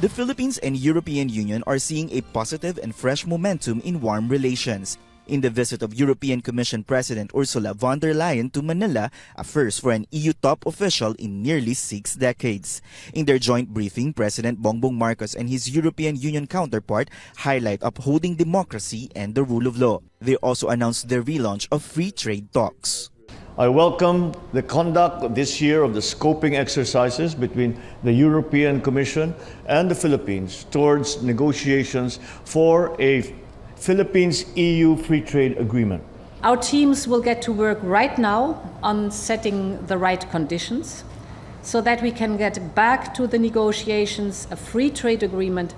The Philippines and European Union are seeing a positive and fresh momentum in warm relations. In the visit of European Commission President Ursula von der Leyen to Manila, a first for an EU top official in nearly 6 decades. In their joint briefing, President Bongbong Marcos and his European Union counterpart highlight upholding democracy and the rule of law. They also announced the relaunch of free trade talks. I welcome the conduct this year of the scoping exercises between the European Commission and the Philippines towards negotiations for a Philippines-EU free trade agreement. Our teams will get to work right now on setting the right conditions so that we can get back to the negotiations. A free trade agreement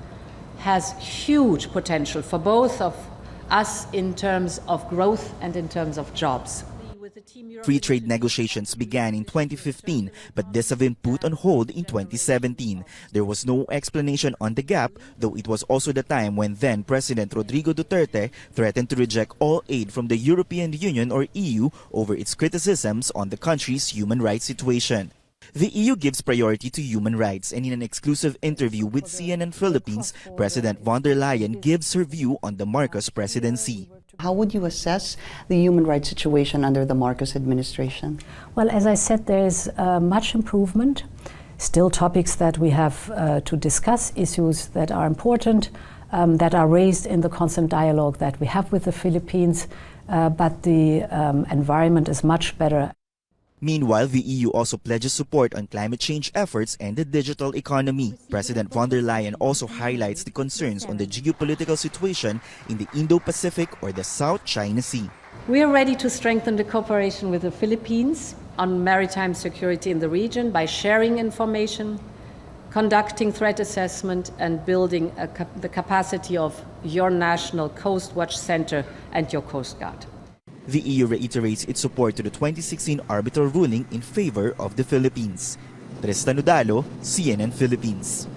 has huge potential for both of us in terms of growth and in terms of jobs. Free trade negotiations began in 2015, but this have been put on hold in 2017. There was no explanation on the gap, though it was also the time when then President Rodrigo Duterte threatened to reject all aid from the European Union or EU over its criticisms on the country's human rights situation. The EU gives priority to human rights, and in an exclusive interview with CNN Philippines, President von der Leyen gives her view on the Marcos presidency. How would you assess the human rights situation under the Marcos administration? Well, as I said, there is much improvement. Still topics that we have to discuss, issues that are important, that are raised in the constant dialogue that we have with the Philippines, but the environment is much better. Meanwhile, the EU also pledges support on climate change efforts and the digital economy. President von der Leyen also highlights the concerns on the geopolitical situation in the Indo-Pacific or the South China Sea. We are ready to strengthen the cooperation with the Philippines on maritime security in the region by sharing information, conducting threat assessment, and building the capacity of your National Coast Watch Center and your Coast Guard. The EU reiterates its support to the 2016 arbitral ruling in favor of the Philippines. Tristan Nodalo, CNN Philippines.